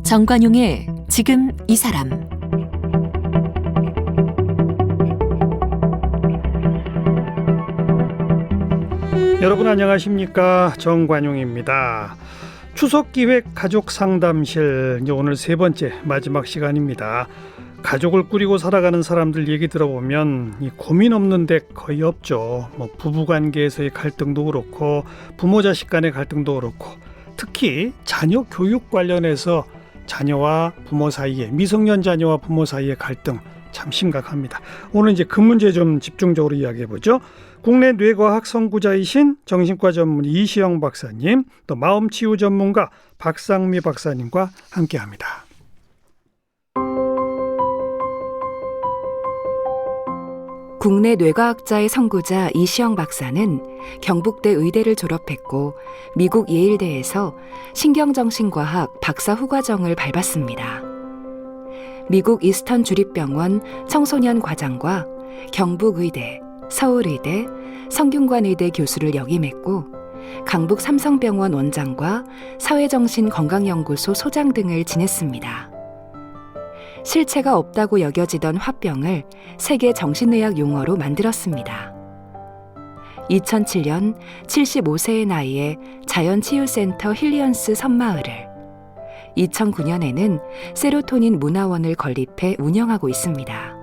정관용의 지금 이 사람. 여러분 안녕하십니까? 정관용입니다. 추석기획 가족상담실, 이제 오늘 세 번째 마지막 시간입니다. 가족을 꾸리고 살아가는 사람들 얘기 들어보면 이 고민 없는 데 거의 없죠. 부부관계에서의 갈등도 그렇고 부모 자식 간의 갈등도 그렇고, 특히 자녀 교육 관련해서 자녀와 부모 사이에, 미성년 자녀와 부모 사이의 갈등 참 심각합니다. 오늘 이제 그 문제 좀 집중적으로 이야기해보죠. 국내 뇌과학 선구자이신 정신과 전문 이시영 박사님, 또 마음치유 전문가 박상미 박사님과 함께합니다. 국내 뇌과학자의 선구자 이시영 박사는 경북대 의대를 졸업했고 미국 예일대에서 신경정신과학 박사 후과정을 밟았습니다. 미국 이스턴 주립병원 청소년 과장과 경북의대, 서울의대, 성균관의대 교수를 역임했고 강북 삼성병원 원장과 사회정신건강연구소 소장 등을 지냈습니다. 실체가 없다고 여겨지던 화병을 세계 정신의학 용어로 만들었습니다. 2007년 75세의 나이에 자연치유센터 힐리언스 섬마을을, 2009년에는 세로토닌 문화원을 건립해 운영하고 있습니다.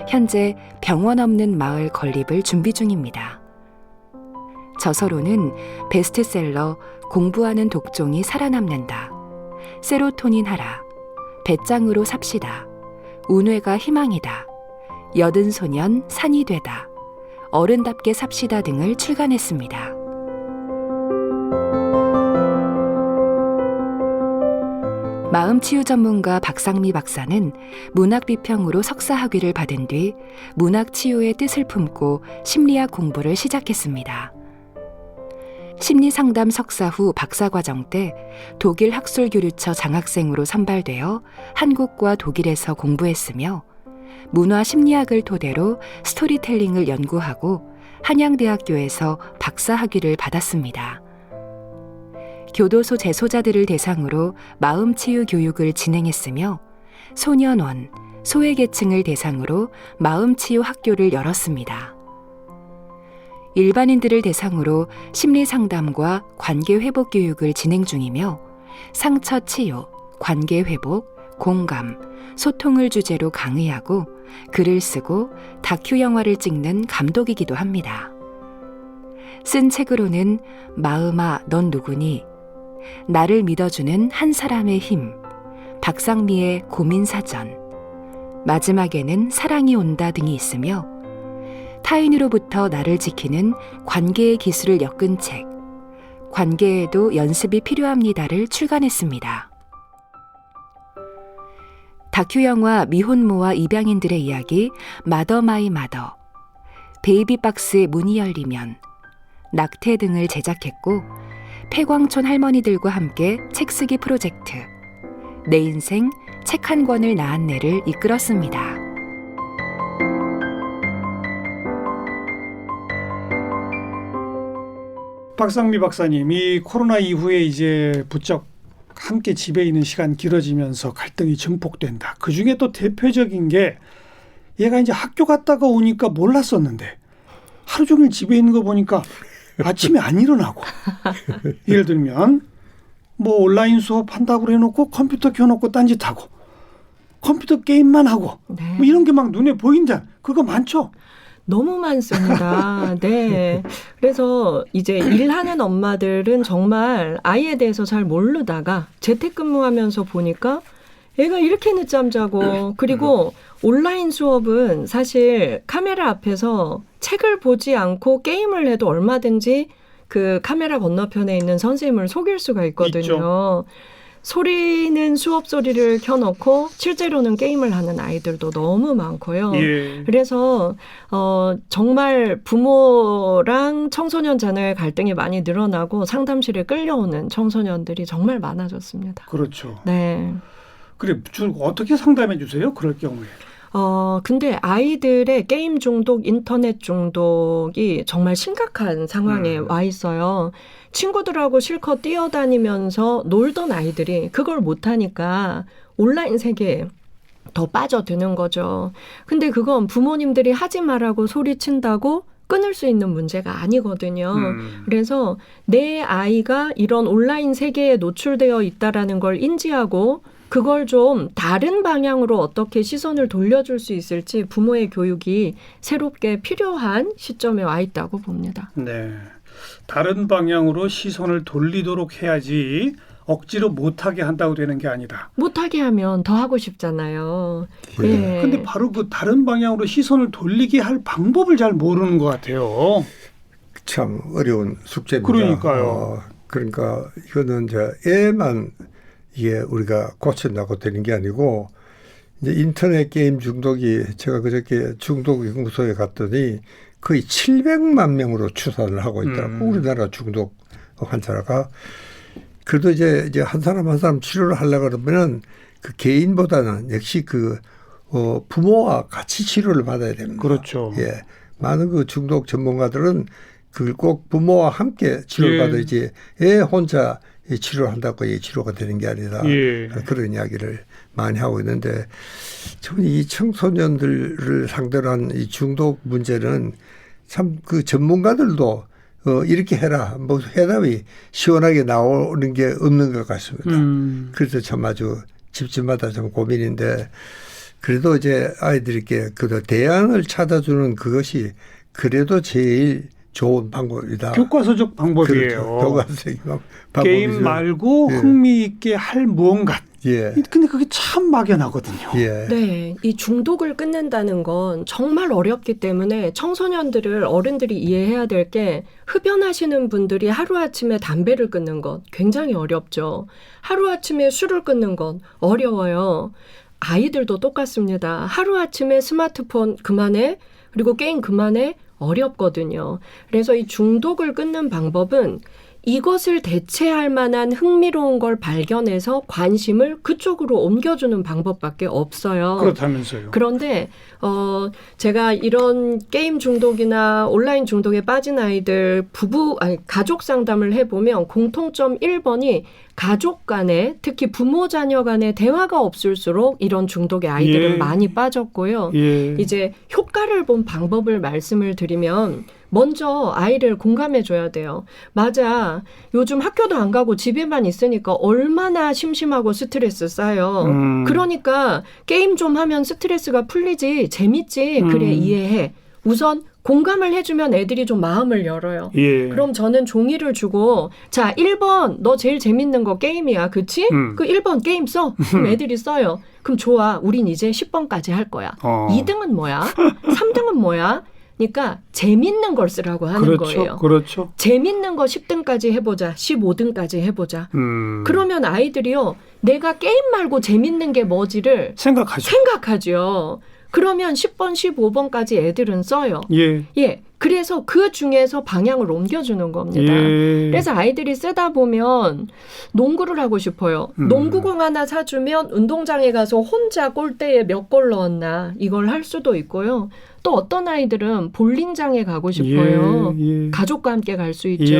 현재 병원 없는 마을 건립을 준비 중입니다. 저서로는 베스트셀러 공부하는 독종이 살아남는다, 세로토닌 하라, 배짱으로 삽시다, 운회가 희망이다, 여든 소년 산이 되다, 어른답게 삽시다 등을 출간했습니다. 마음치유 전문가 박상미 박사는 문학비평으로 석사학위를 받은 뒤 문학치유의 뜻을 품고 심리학 공부를 시작했습니다. 심리상담 석사 후 박사과정 때 독일 학술교류처 장학생으로 선발되어 한국과 독일에서 공부했으며 문화심리학을 토대로 스토리텔링을 연구하고 한양대학교에서 박사학위를 받았습니다. 교도소 재소자들을 대상으로 마음치유 교육을 진행했으며 소년원, 소외계층을 대상으로 마음치유 학교를 열었습니다. 일반인들을 대상으로 심리상담과 관계회복 교육을 진행 중이며 상처 치유, 관계회복, 공감, 소통을 주제로 강의하고 글을 쓰고 다큐 영화를 찍는 감독이기도 합니다. 쓴 책으로는 마음아 넌 누구니, 나를 믿어주는 한 사람의 힘, 박상미의 고민사전, 마지막에는 사랑이 온다 등이 있으며 타인으로부터 나를 지키는 관계의 기술을 엮은 책, 관계에도 연습이 필요합니다를 출간했습니다. 다큐 영화 미혼모와 입양인들의 이야기 마더 마이 마더, 베이비박스의 문이 열리면, 낙태 등을 제작했고 폐광촌 할머니들과 함께 책쓰기 프로젝트 내 인생 책 한 권을 낳은 내를 이끌었습니다. 박상미 박사님, 이 코로나 이후에 이제 부쩍 함께 집에 있는 시간 길어지면서 갈등이 증폭된다. 그중에 또 대표적인 게, 얘가 이제 학교 갔다가 오니까 몰랐었는데 하루 종일 집에 있는 거 보니까 아침에 안 일어나고, 예를 들면 온라인 수업 한다고 해놓고 컴퓨터 켜놓고 딴짓하고 컴퓨터 게임만 하고, 네. 이런 게 막 눈에 보인다. 그거 많죠? 너무 많습니다. 네. 그래서 이제 일하는 엄마들은 정말 아이에 대해서 잘 모르다가 재택근무하면서 보니까 애가 이렇게 늦잠 자고, 그리고 온라인 수업은 사실 카메라 앞에서 책을 보지 않고 게임을 해도 얼마든지 그 카메라 건너편에 있는 선생님을 속일 수가 있거든요. 있죠. 소리는 수업 소리를 켜놓고 실제로는 게임을 하는 아이들도 너무 많고요. 예. 그래서 정말 부모랑 청소년 자녀의 갈등이 많이 늘어나고 상담실에 끌려오는 청소년들이 정말 많아졌습니다. 그렇죠. 네. 그래, 어떻게 상담해 주세요? 그럴 경우에. 근데 아이들의 게임 중독, 인터넷 중독이 정말 심각한 상황에 와 있어요. 친구들하고 실컷 뛰어다니면서 놀던 아이들이 그걸 못하니까 온라인 세계에 더 빠져드는 거죠. 근데 그건 부모님들이 하지 말라고 소리친다고 끊을 수 있는 문제가 아니거든요. 그래서 내 아이가 이런 온라인 세계에 노출되어 있다라는 걸 인지하고 그걸 좀 다른 방향으로 어떻게 시선을 돌려줄 수 있을지 부모의 교육이 새롭게 필요한 시점에 와 있다고 봅니다. 네. 다른 방향으로 시선을 돌리도록 해야지 억지로 못하게 한다고 되는 게 아니다. 못하게 하면 더 하고 싶잖아요. 예. 근데 바로 그 다른 방향으로 시선을 돌리게 할 방법을 잘 모르는 것 같아요. 참 어려운 숙제입니다. 그러니까요. 그러니까 이거는 이제 애만 이게 우리가 고친다고 되는 게 아니고 이제 인터넷 게임 중독이 제가 그저께 중독 연구소에 갔더니 거의 700만 명으로 추산을 하고 있더라고. 우리나라 중독 환자가. 그래도 이제 한 사람 한 사람 치료를 하려고 그러면은 그 개인보다는 역시 부모와 같이 치료를 받아야 됩니다. 그렇죠. 예. 많은 그 중독 전문가들은 그걸 꼭 부모와 함께 치료를 받아야지 애 혼자 치료를 한다고 치료가 되는 게 아니라 그런 이야기를 많이 하고 있는데 참 이 청소년들을 상대로 한 이 중독 문제는 참 그 전문가들도 이렇게 해라. 뭐 해답이 시원하게 나오는 게 없는 것 같습니다. 그래서 참 아주 집집마다 좀 고민인데 그래도 이제 아이들에게 그 대안을 찾아주는 그것이 그래도 제일 좋은 방법이다. 교과서적 방법이에요. 그렇죠. 교과서적 방법이죠. 게임 말고 흥미 있게 할 무언가. 예. 근데 그게 참 막연하거든요. 예. 네, 이 중독을 끊는다는 건 정말 어렵기 때문에 청소년들을 어른들이 이해해야 될 게 흡연하시는 분들이 하루아침에 담배를 끊는 것 굉장히 어렵죠. 하루아침에 술을 끊는 건 어려워요. 아이들도 똑같습니다. 하루아침에 스마트폰 그만해, 그리고 게임 그만해, 어렵거든요. 그래서 이 중독을 끊는 방법은 이것을 대체할 만한 흥미로운 걸 발견해서 관심을 그쪽으로 옮겨주는 방법밖에 없어요. 그렇다면서요. 그런데 제가 이런 게임 중독이나 온라인 중독에 빠진 아이들 가족 상담을 해보면 공통점 1번이 가족 간에 특히 부모 자녀 간에 대화가 없을수록 이런 중독의 아이들은 많이 빠졌고요. 이제 효과를 본 방법을 말씀을 드리면 먼저 아이를 공감해 줘야 돼요. 맞아. 요즘 학교도 안 가고 집에만 있으니까 얼마나 심심하고 스트레스 쌓여. 그러니까 게임 좀 하면 스트레스가 풀리지. 재밌지. 그래, 이해해. 우선 공감을 해주면 애들이 좀 마음을 열어요. 그럼 저는 종이를 주고 자 1번 너 제일 재밌는 거 게임이야. 그치? 그 1번 게임 써. 그럼 애들이 써요. 그럼 좋아. 우린 이제 10번까지 할 거야. 2등은 뭐야? 3등은 뭐야? 그러니까 재밌는 걸 쓰라고 하는 거예요. 그렇죠. 재밌는 거 10등까지 해보자. 15등까지 해보자. 그러면 아이들이요. 내가 게임 말고 재밌는 게 뭐지를 생각하죠. 그러면 10번, 15번까지 애들은 써요. 예. 그래서 그 중에서 방향을 옮겨주는 겁니다. 그래서 아이들이 쓰다 보면 농구를 하고 싶어요. 농구공 하나 사주면 운동장에 가서 혼자 골대에 몇 골 넣었나 이걸 할 수도 있고요. 또 어떤 아이들은 볼링장에 가고 싶어요. 가족과 함께 갈 수 있죠.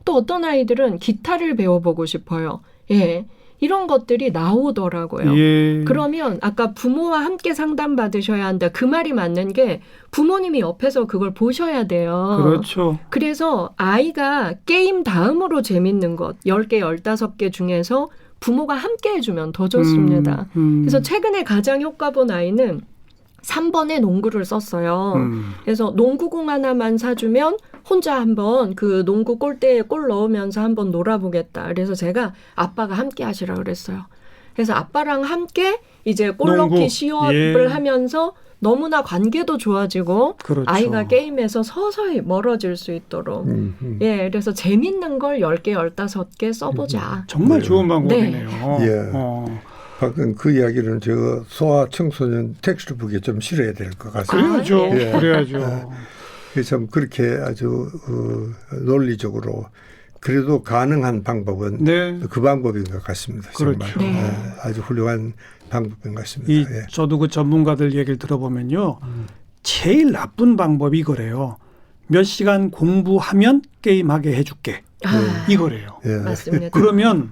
또 어떤 아이들은 기타를 배워보고 싶어요. 예. 이런 것들이 나오더라고요. 그러면 아까 부모와 함께 상담받으셔야 한다. 그 말이 맞는 게 부모님이 옆에서 그걸 보셔야 돼요. 그렇죠. 그래서 아이가 게임 다음으로 재밌는 것 10개, 15개 중에서 부모가 함께 해주면 더 좋습니다. 그래서 최근에 가장 효과 본 아이는 3번에 농구를 썼어요. 그래서 농구공 하나만 사주면 혼자 한번 그 농구 골대에 골 넣으면서 한번 놀아보겠다. 그래서 제가 아빠가 함께 하시라 그랬어요. 그래서 아빠랑 함께 이제 골 넣기 시합을 하면서 너무나 관계도 좋아지고 그렇죠. 아이가 게임에서 서서히 멀어질 수 있도록 예, 그래서 재밌는 걸 10개, 15개 써보자. 정말 좋은 방법이네요. 방금 그 이야기는 저 소아 청소년 텍스트북에 좀 실어야 될 것 같습니다. 그래야죠. 참 그렇게 아주 논리적으로 그래도 가능한 방법은 네. 그 방법인 것 같습니다. 그렇죠. 정말 네. 아주 훌륭한 방법인 것 같습니다. 예. 저도 그 전문가들 얘기를 들어보면요. 제일 나쁜 방법이 이거래요. 몇 시간 공부하면 게임하게 해줄게. 아, 이거래요. 예. 맞습니다. 그러면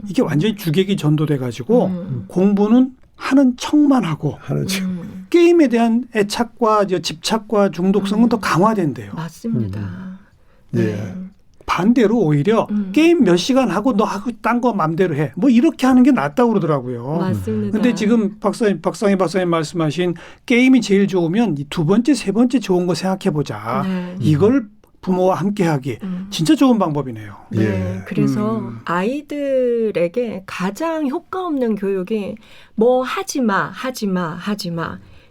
이게 완전히 주객이 전도돼 가지고 공부는 하는 척만 하고 하는 게임에 대한 애착과 집착과 중독성은 더 강화된대요. 맞습니다. 예. 네. 반대로 오히려 게임 몇 시간 하고 너 하고 딴 거 맘대로 해. 뭐 이렇게 하는 게 낫다고 그러더라고요. 맞습니다. 근데 지금 박상희 박사님 말씀하신 게임이 제일 좋으면 이 두 번째, 세 번째 좋은 거 생각해 보자. 네. 이걸 부모와 함께 하기. 진짜 좋은 방법이네요. 네, 예. 그래서 아이들에게 가장 효과 없는 교육이 뭐 하지 마.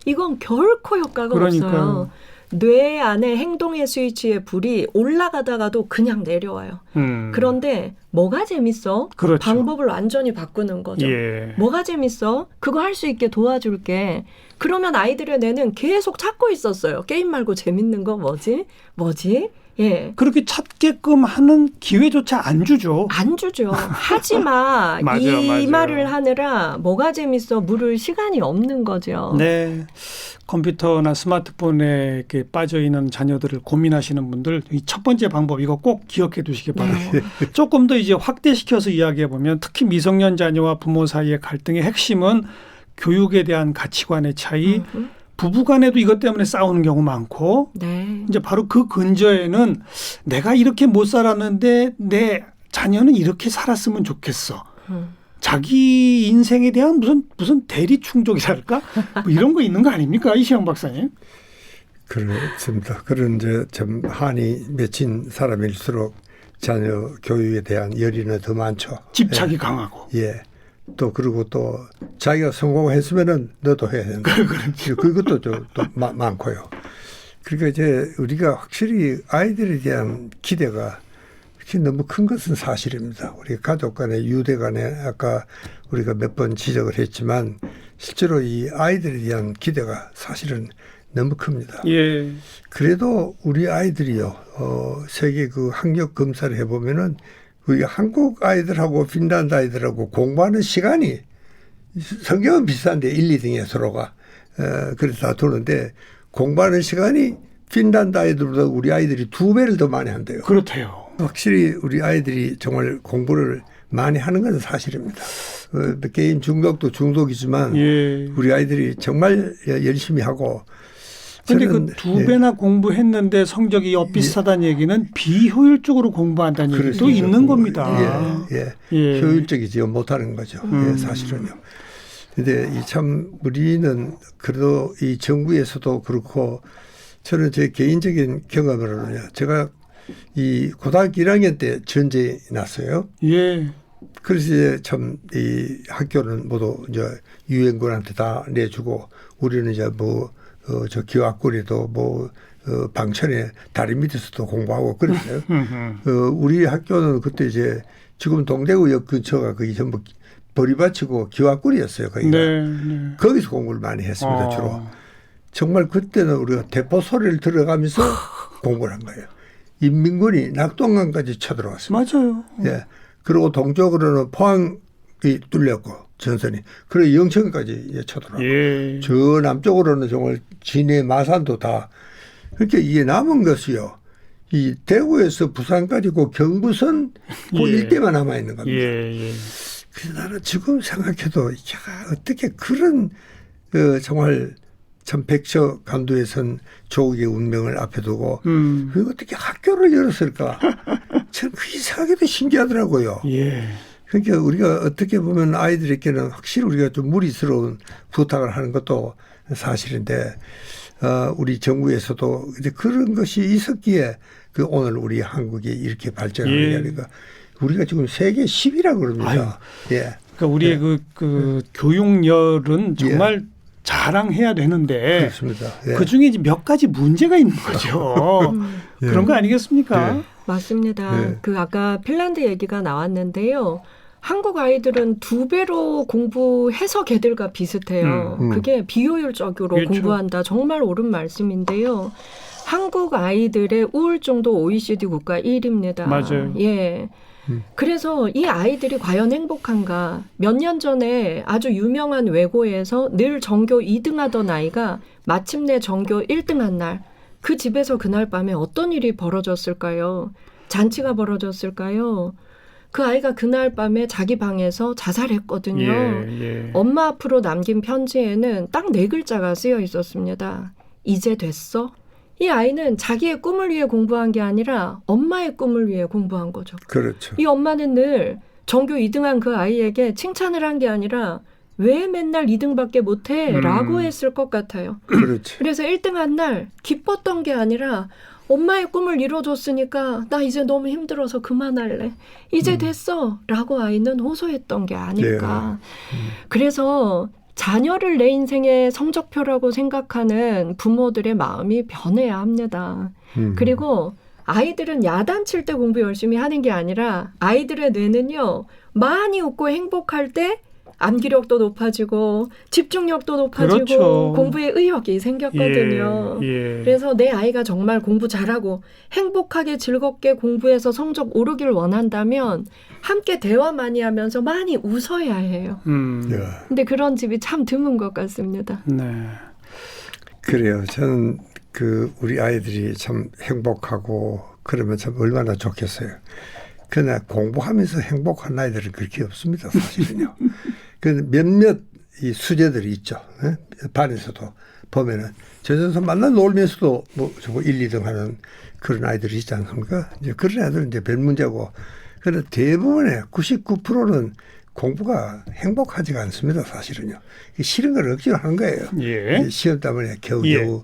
이건 결코 효과가 그러니까요. 없어요. 뇌 안에 행동의 스위치의 불이 올라가다가도 그냥 내려와요. 그런데 뭐가 재밌어? 그렇죠. 방법을 완전히 바꾸는 거죠. 예. 뭐가 재밌어? 그거 할 수 있게 도와줄게. 그러면 아이들의 뇌는 계속 찾고 있었어요. 게임 말고 재밌는 거 뭐지? 예. 그렇게 찾게끔 하는 기회조차 안 주죠. 안 주죠. 하지 마. 맞아요. 말을 하느라 뭐가 재밌어 물을 시간이 없는 거죠. 네. 컴퓨터나 스마트폰에 이렇게 빠져 있는 자녀들을 고민하시는 분들 이 첫 번째 방법 이거 꼭 기억해 두시기 바랍니다. 네. 조금 더 이제 확대시켜서 이야기해 보면 특히 미성년 자녀와 부모 사이의 갈등의 핵심은 교육에 대한 가치관의 차이, 부부간에도 이것 때문에 싸우는 경우 많고 네. 이제 바로 그 근저에는 내가 이렇게 못 살았는데 내 자녀는 이렇게 살았으면 좋겠어. 자기 인생에 대한 무슨 대리 충족이랄까? 뭐 이런 거 있는 거 아닙니까? 이시영 박사님? 그렇습니다. 그런 이제 좀 한이 맺힌 사람일수록 자녀 교육에 대한 열의는 더 많죠. 집착이 강하고. 예. 또 그리고 또 자기가 성공했으면은 너도 해야 된다. 그것도 또 많고요. 그러니까 이제 우리가 확실히 아이들에 대한 기대가 이렇게 너무 큰 것은 사실입니다. 우리 가족 간에 유대 간에 아까 우리가 몇 번 지적을 했지만 실제로 이 아이들에 대한 기대가 사실은 너무 큽니다. 예. 그래도 우리 아이들이요, 세계 그 학력 검사를 해보면은 우리 한국 아이들하고 핀란드 아이들하고 공부하는 시간이 성적은 비슷한데 1, 2등에 서로가 그래서 다 도는데 공부하는 시간이 핀란드 아이들보다 우리 아이들이 2배를 더 많이 한대요. 그렇대요. 확실히 우리 아이들이 정말 공부를 많이 하는 건 사실입니다. 게임 중독도 중독이지만 예. 우리 아이들이 정말 열심히 하고 근데 그 2배나 공부했는데 성적이 엇비슷하다는 얘기는 비효율적으로 공부한다는 얘기도 있는 겁니다. 예. 효율적이지 못하는 거죠. 예, 사실은요. 근데 참 우리는 그래도 이 정부에서도 그렇고 저는 제 개인적인 경험으로는요. 제가 이 고등학교 1학년 때 전쟁이 났어요. 예. 그래서 이제 참 이 학교는 모두 이제 유엔군한테 다 내주고 우리는 이제 저 기와꾸리도 방천에 다리 밑에서도 공부하고 그랬어요. 우리 학교는 그때 이제 지금 동대구역 근처가 거의 전부 버리밭이고 기와꾸리였어요. 거기가. 네. 거기서 공부를 많이 했습니다. 주로. 정말 그때는 우리가 대포 소리를 들어가면서 공부를 한 거예요. 인민군이 낙동강까지 쳐들어왔습니다. 맞아요. 예. 그리고 동쪽으로는 포항이 뚫렸고 전선이. 그리고 영천까지 쳐들어왔고. 예. 저 남쪽으로는 정말 진해 마산도 다. 그러니까 이게 남은 것이요. 이 대구에서 부산까지 그 경부선 그 일대만 남아있는 겁니다. 예. 그래서 나는 지금 생각해도 어떻게 그런 정말 참 백서 간두에선 조국의 운명을 앞에 두고 그리고 어떻게 학교를 열었을까? 참 그게 생각해도 신기하더라고요. 예. 그러니까 우리가 어떻게 보면 아이들에게는 확실히 우리가 좀 무리스러운 부탁을 하는 것도 사실인데 우리 정부에서도 이제 그런 것이 있었기에 오늘 우리 한국이 이렇게 발전을 하니까 우리가 지금 세계 10위라고 그럽니다. 예. 그러니까 우리의 그 교육열은 정말 자랑해야 되는데 그렇습니다. 예. 그중에 이제 몇 가지 문제가 있는 거죠. 그런 거 아니겠습니까? 맞습니다. 그 아까 핀란드 얘기가 나왔는데요. 한국 아이들은 2배로 공부해서 걔들과 비슷해요. 그게 비효율적으로 그렇죠. 공부한다. 정말 옳은 말씀인데요. 한국 아이들의 우울증도 OECD 국가 1위입니다. 맞아요. 예. 그래서 이 아이들이 과연 행복한가? 몇 년 전에 아주 유명한 외고에서 늘 전교 2등 하던 아이가 마침내 전교 1등한 날, 그 집에서 그날 밤에 어떤 일이 벌어졌을까요? 잔치가 벌어졌을까요? 그 아이가 그날 밤에 자기 방에서 자살했거든요. 예. 엄마 앞으로 남긴 편지에는 딱 4글자가 쓰여 있었습니다. 이제 됐어? 이 아이는 자기의 꿈을 위해 공부한 게 아니라 엄마의 꿈을 위해 공부한 거죠. 그렇죠. 이 엄마는 늘 전교 2등한 그 아이에게 칭찬을 한 게 아니라 왜 맨날 2등밖에 못해? 라고 했을 것 같아요. 그렇죠. 그래서 1등한 날 기뻤던 게 아니라 엄마의 꿈을 이뤄줬으니까 나 이제 너무 힘들어서 그만할래. 이제 됐어. 라고 아이는 호소했던 게 아닐까. 그래서 자녀를 내 인생의 성적표라고 생각하는 부모들의 마음이 변해야 합니다. 그리고 아이들은 야단칠 때 공부 열심히 하는 게 아니라 아이들의 뇌는요. 많이 웃고 행복할 때 암기력도 높아지고 집중력도 높아지고 그렇죠. 공부에 의욕이 생겼거든요. 예. 그래서 내 아이가 정말 공부 잘하고 행복하게 즐겁게 공부해서 성적 오르길 원한다면 함께 대화 많이 하면서 많이 웃어야 해요. 예. 근데 그런 집이 참 드문 것 같습니다. 네. 그래요. 저는 우리 아이들이 참 행복하고 그러면 참 얼마나 좋겠어요. 그러나 공부하면서 행복한 아이들은 그렇게 없습니다. 사실은요. 그 몇몇 이 수재들이 있죠. 예? 반에서도 보면은 저에서 만나 놀면서도 뭐 저거 1, 2등 하는 그런 아이들이 있지 않습니까? 이제 그런 아이들은 이제 별 문제고. 그러나 대부분의 99%는 공부가 행복하지가 않습니다. 사실은요. 싫은 걸 억지로 하는 거예요. 예. 시험 때문에 겨우겨우. 예.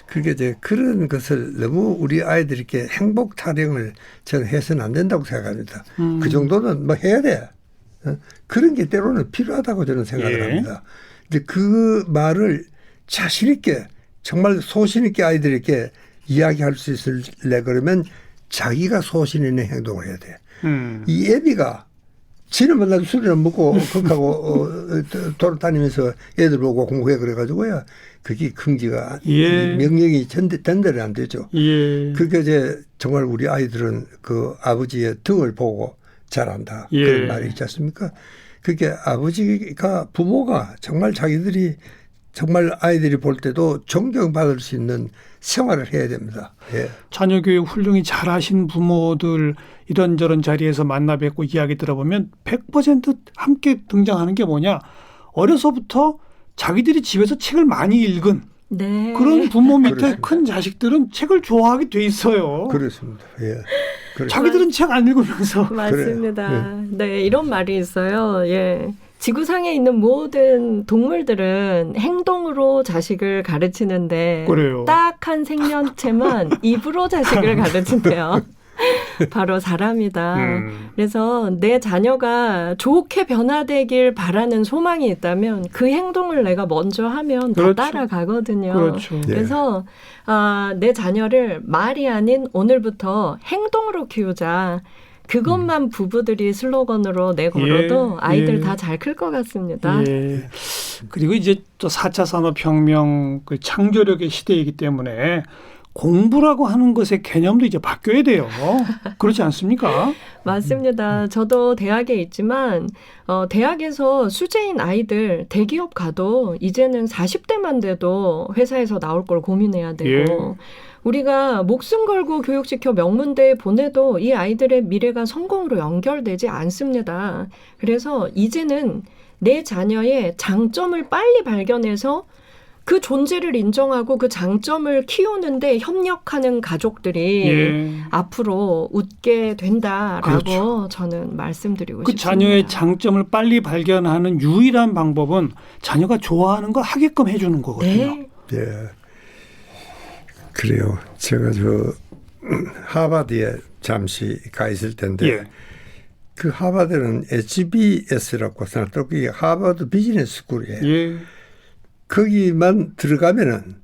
그게 이제 그런 것을 너무 우리 아이들에게 행복 타령을 저는 해서는 안 된다고 생각합니다. 그 정도는 뭐 해야 돼. 그런 게 때로는 필요하다고 저는 생각을 예. 합니다. 근데 그 말을 자신 있게 정말 소신 있게 아이들에게 이야기할 수 있을래 그러면 자기가 소신 있는 행동을 해야 돼. 이 애비가 지는 만나도 술이나 먹고 거하고 돌아다니면서 애들 보고 공부해 그래가지고요. 그게 긍지가 예. 명령이 전달이 안 되죠. 예. 그게 이제 정말 우리 아이들은 그 아버지의 등을 보고 자란다. 예. 그런 말이 있지 않습니까? 그게 아버지가 부모가 정말 자기들이 정말 아이들이 볼 때도 존경받을 수 있는 생활을 해야 됩니다. 예. 자녀 교육 훌륭히 잘하신 부모들 이런저런 자리에서 만나 뵙고 이야기 들어보면 100% 함께 등장하는 게 뭐냐. 어려서부터 자기들이 집에서 책을 많이 읽은 네. 그런 부모 밑에 그렇습니다. 큰 자식들은 책을 좋아하게 돼 있어요. 그렇습니다. 예. 그렇습니다. 자기들은 책 안 읽으면서. 맞습니다. 네, 이런 말이 있어요. 예. 지구상에 있는 모든 동물들은 행동으로 자식을 가르치는데 그래요. 딱 한 생명체만 입으로 자식을 가르친대요. 바로 사람이다. 그래서 내 자녀가 좋게 변화되길 바라는 소망이 있다면 그 행동을 내가 먼저 하면 그렇죠. 다 따라가거든요. 그렇죠. 예. 그래서 내 자녀를 말이 아닌 오늘부터 행동으로 키우자. 그것만 부부들이 슬로건으로 내걸어도 예, 아이들 예. 다 잘 클 것 같습니다. 예. 그리고 이제 또 4차 산업혁명 그 창조력의 시대이기 때문에 공부라고 하는 것의 개념도 이제 바뀌어야 돼요. 그렇지 않습니까? 맞습니다. 저도 대학에 있지만 대학에서 수재인 아이들 대기업 가도 이제는 40대만 돼도 회사에서 나올 걸 고민해야 되고 예. 우리가 목숨 걸고 교육시켜 명문대에 보내도 이 아이들의 미래가 성공으로 연결되지 않습니다. 그래서 이제는 내 자녀의 장점을 빨리 발견해서 그 존재를 인정하고 그 장점을 키우는데 협력하는 가족들이 예. 앞으로 웃게 된다라고 그렇죠. 저는 말씀드리고 그 싶습니다. 자녀의 장점을 빨리 발견하는 유일한 방법은 자녀가 좋아하는 거 하게끔 해주는 거거든요. 네. 예. 그래요. 제가 하버드에 잠시 가 있을 텐데 예. 그 하버드는 HBS라고 생각하고 그게 하버드 비즈니스 스쿨이에요. 예. 거기만 들어가면은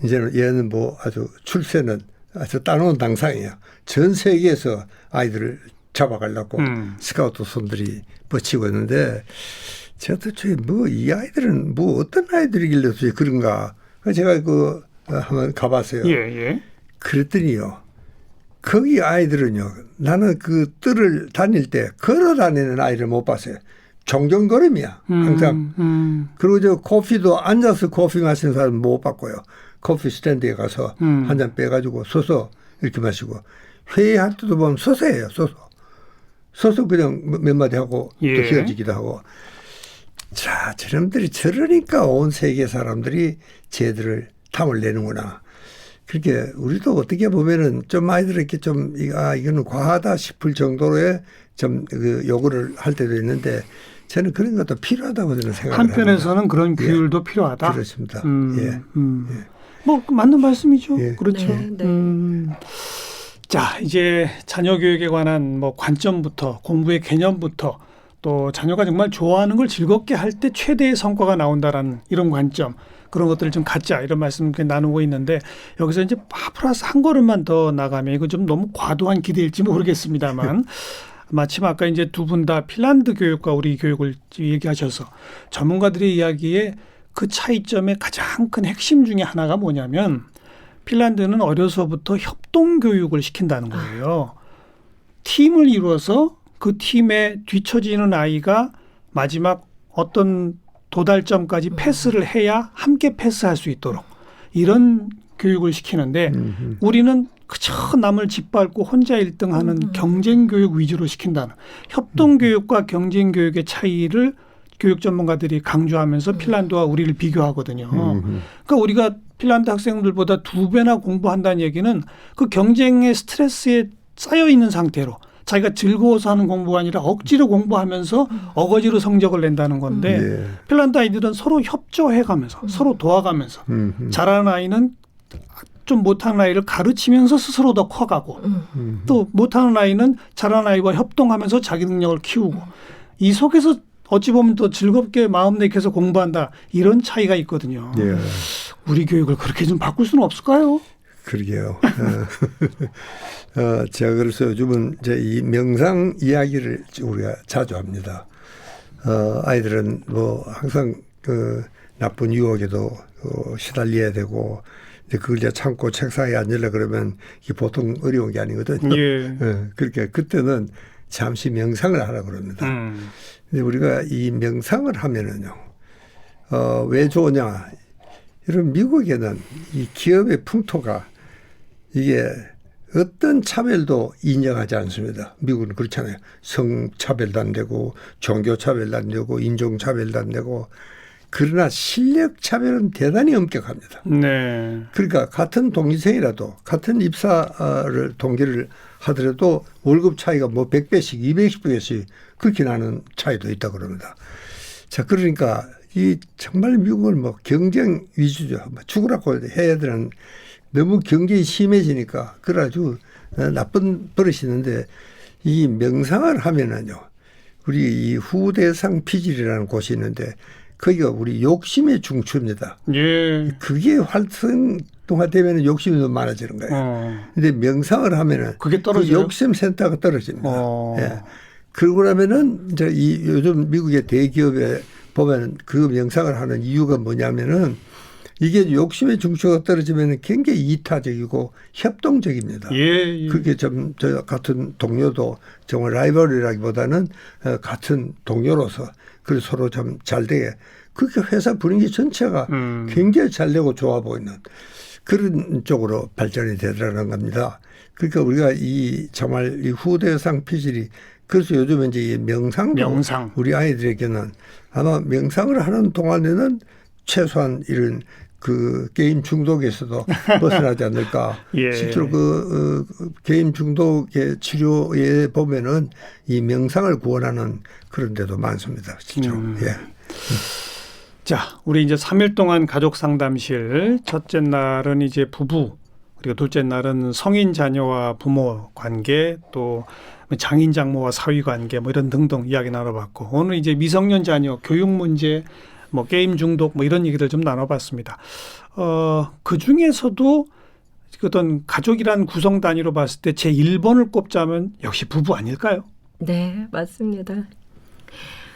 이제는 얘는 뭐 아주 출세는 아주 따놓은 당상이에요. 전 세계에서 아이들을 잡아가려고 스카우트 손들이 뻗치고 있는데 제가 도대체 뭐 이 아이들은 뭐 어떤 아이들이길래 도대체 그런가. 제가 한번 가봤어요. 예. 그랬더니요. 거기 아이들은요. 나는 그 뜰을 다닐 때 걸어 다니는 아이를 못 봤어요. 종종걸음이야. 항상. 그리고 저 커피도 앉아서 커피 마시는 사람 못 봤고요. 커피 스탠드에 가서 한 잔 빼가지고 서서 이렇게 마시고 회의할 때도 보면 서서 해요. 서서 그냥 몇 마디 하고 또 헤어지기도 하고. 자, 저놈들이 저러니까 온 세계 사람들이 쟤들을 탐을 내는구나. 그렇게 우리도 어떻게 보면은 좀 아이들에게 좀 이거는 과하다 싶을 정도로의 좀 요구를 할 때도 있는데 저는 그런 것도 필요하다고 저는 생각합니다. 한편에서는 그런 규율도 필요하다. 그렇습니다. 뭐 맞는 말씀이죠. 예. 그렇죠. 네. 자, 이제 자녀 교육에 관한 뭐 관점부터 공부의 개념부터 또 자녀가 정말 좋아하는 걸 즐겁게 할 때 최대의 성과가 나온다라는 이런 관점, 그런 것들을 좀 갖자 이런 말씀 나누고 있는데 여기서 이제 플러스 한 걸음만 더 나가면 이거 좀 너무 과도한 기대일지 모르겠습니다만 마침 아까 이제 두 분 다 핀란드 교육과 우리 교육을 얘기하셔서 전문가들의 이야기에 그 차이점의 가장 큰 핵심 중에 하나가 뭐냐면 핀란드는 어려서부터 협동 교육을 시킨다는 거예요. 팀을 이루어서 그 팀에 뒤처지는 아이가 마지막 어떤 도달점까지 패스를 해야 함께 패스할 수 있도록 이런 교육을 시키는데 우리는 그저 남을 짓밟고 혼자 1등하는 경쟁 교육 위주로 시킨다는 협동 교육과 경쟁 교육의 차이를 교육 전문가들이 강조하면서 핀란드와 우리를 비교하거든요. 그러니까 우리가 핀란드 학생들보다 2배나 공부한다는 얘기는 그 경쟁의 스트레스에 쌓여 있는 상태로 자기가 즐거워서 하는 공부가 아니라 억지로 공부하면서 어거지로 성적을 낸다는 건데 핀란드 아이들은 서로 협조해가면서 서로 도와가면서 잘하는 아이는 좀 못하는 아이를 가르치면서 스스로 더 커가고 또 못하는 아이는 잘하는 아이와 협동하면서 자기 능력을 키우고 이 속에서 어찌 보면 또 즐겁게 마음 내켜서 공부한다 이런 차이가 있거든요. 우리 교육을 그렇게 좀 바꿀 수는 없을까요? 그러게요. 제가 그래서 요즘은 이제 이 명상 이야기를 우리가 자주 합니다. 아이들은 뭐 항상 그 나쁜 유혹에도 시달려야 되고 그걸 이제 참고 책상에 앉으려 그러면 이게 보통 어려운 게 아니거든요. 그러니까 그때는 잠시 명상을 하라 그럽니다. 근데 우리가 이 명상을 하면은요, 왜 좋으냐? 이런 미국에는 이 기업의 풍토가 이게 어떤 차별도 인정하지 않습니다. 미국은 그렇잖아요. 성차별도 안 되고 종교차별도 안 되고 인종차별도 안 되고 그러나 실력차별은 대단히 엄격합니다. 네. 그러니까 같은 동기생이라도 같은 입사를 동기를 하더라도 월급 차이가 뭐 100배씩 200배씩 그렇게 나는 차이도 있다고 그럽니다. 자, 그러니까 이 정말 미국은 뭐 경쟁 위주죠. 죽으라고 해야 되는 너무 경쟁이 심해지니까 그래가지고 나쁜 버릇이 있는데 이 명상을 하면은요. 우리 이 후대상 피질이라는 곳이 있는데 거기가 우리 욕심의 중추입니다. 그게 활성화되면 욕심이 너무 많아지는 거예요. 근데 명상을 하면은 그게 떨어져요? 그 욕심 센터가 떨어집니다. 그러고 나면은 이제 이 요즘 미국의 대기업에 보면 그 명상을 하는 이유가 뭐냐면은 이게 욕심의 중추가 떨어지면 굉장히 이타적이고 협동적입니다. 그게 좀 저 같은 동료도 정말 라이벌이라기보다는 같은 동료로서 그래서 서로 좀 잘 되게 그렇게 회사 분위기 전체가 굉장히 잘 되고 좋아 보이는 그런 쪽으로 발전이 되더라는 겁니다. 그러니까 우리가 이 정말 이 후대상 피질이 그래서 요즘 이제 이 명상도 우리 아이들에게는 아마 명상을 하는 동안에는 최소한 이런 그 게임 중독에서도 벗어나지 않을까. 실제로 그 게임 중독의 치료에 보면은 이 명상을 구원하는 그런 데도 많습니다. 실제로. 자, 우리 이제 3일 동안 가족 상담실 첫째 날은 이제 부부 그리고 둘째 날은 성인 자녀와 부모 관계 또 장인 장모와 사위 관계 뭐 이런 등등 이야기 나눠봤고 오늘 이제 미성년 자녀 교육 문제 뭐 게임 중독 뭐 이런 얘기들 좀 나눠봤습니다. 그 중에서도 어떤 가족이란 구성 단위로 봤을 때 제 1번을 꼽자면 역시 부부 아닐까요? 네, 맞습니다.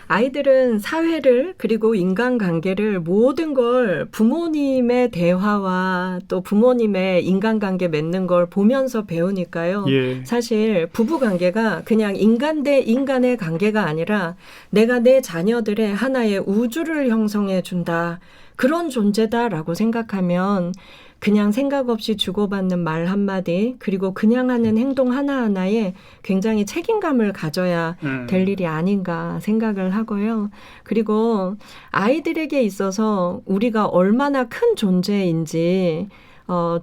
아이들은 사회를 그리고 인간관계를 모든 걸 부모님의 대화와 또 부모님의 인간관계 맺는 걸 보면서 배우니까요. 예. 사실 부부관계가 그냥 인간 대 인간의 관계가 아니라 내가 내 자녀들의 하나의 우주를 형성해 준다. 그런 존재다라고 생각하면 그냥 생각 없이 주고받는 말 한마디 그리고 그냥 하는 행동 하나하나에 굉장히 책임감을 가져야 될 일이 아닌가 생각을 하고요. 그리고 아이들에게 있어서 우리가 얼마나 큰 존재인지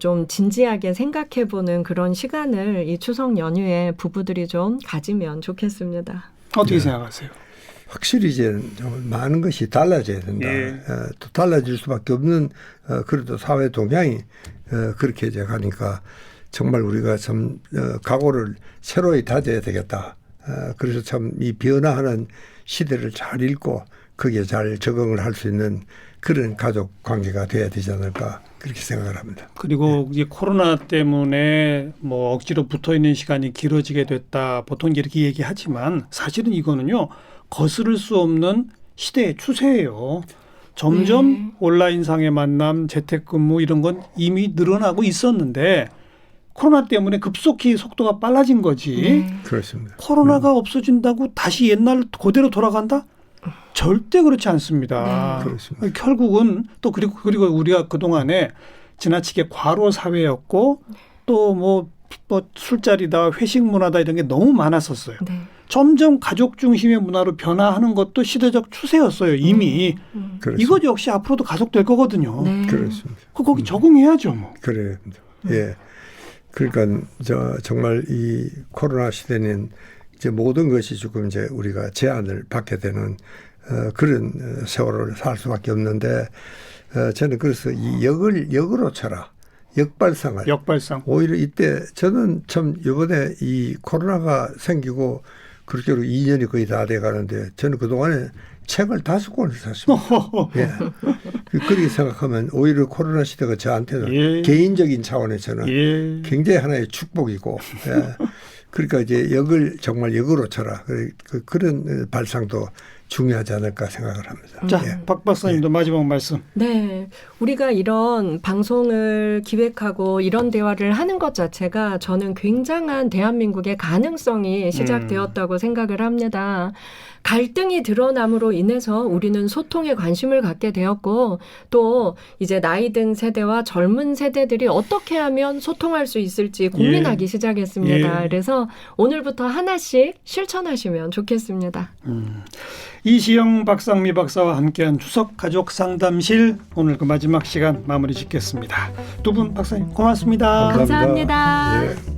좀 진지하게 생각해보는 그런 시간을 이 추석 연휴에 부부들이 좀 가지면 좋겠습니다. 어떻게 생각하세요? 확실히 이제 좀 많은 것이 달라져야 된다. 예. 또 달라질 수밖에 없는 그래도 사회 동향이 그렇게 이제 가니까 정말 우리가 참 각오를 새로이 다져야 되겠다. 그래서 참 이 변화하는 시대를 잘 읽고 거기에 잘 적응을 할 수 있는 그런 가족 관계가 돼야 되지 않을까 그렇게 생각을 합니다. 그리고 이 코로나 때문에 뭐 억지로 붙어 있는 시간이 길어지게 됐다. 보통 이렇게 얘기하지만 사실은 이거는요. 거스를 수 없는 시대의 추세예요. 점점 온라인상의 만남, 재택근무 이런 건 이미 늘어나고 있었는데 코로나 때문에 급속히 속도가 빨라진 거지. 그렇습니다. 코로나가 없어진다고 다시 옛날 그대로 돌아간다? 절대 그렇지 않습니다. 그렇습니다. 결국은 또 그리고 우리가 그동안에 지나치게 과로 사회였고 또 뭐 술자리다 회식 문화다 이런 게 너무 많았었어요. 네. 점점 가족 중심의 문화로 변화하는 것도 시대적 추세였어요. 이미. 그렇습니다. 이것 역시 앞으로도 가속될 거거든요. 네. 그렇습니다. 거기 적응해야죠. 뭐. 그래요. 예. 그러니까 정말 이 코로나 시대는 이제 모든 것이 조금 이제 우리가 제한을 받게 되는 그런 세월을 살 수밖에 없는데 저는 그래서 이 역으로 쳐라. 역발상을. 역발상. 오히려 이때 저는 참 이번에 이 코로나가 생기고 그렇게 2년이 거의 다 돼 가는데 저는 그동안에 책을 5권을 샀습니다. 예. 그렇게 생각하면 오히려 코로나 시대가 저한테는 예. 개인적인 차원에서는 예. 굉장히 하나의 축복이고 예. 그러니까 이제 역을 정말 역으로 쳐라. 그런 발상도 중요하지 않을까 생각을 합니다. 자, 예. 박 박사님도 마지막 말씀. 네. 우리가 이런 방송을 기획하고 이런 대화를 하는 것 자체가 저는 굉장한 대한민국의 가능성이 시작되었다고 생각을 합니다. 갈등이 드러남으로 인해서 우리는 소통에 관심을 갖게 되었고 또 이제 나이 든 세대와 젊은 세대들이 어떻게 하면 소통할 수 있을지 고민하기 시작했습니다. 예. 그래서 오늘부터 하나씩 실천하시면 좋겠습니다. 이시영 박상미 박사와 함께한 추석 가족 상담실 오늘 그 마지막 시간 마무리 짓겠습니다. 두 분 박사님 고맙습니다. 감사합니다. 예.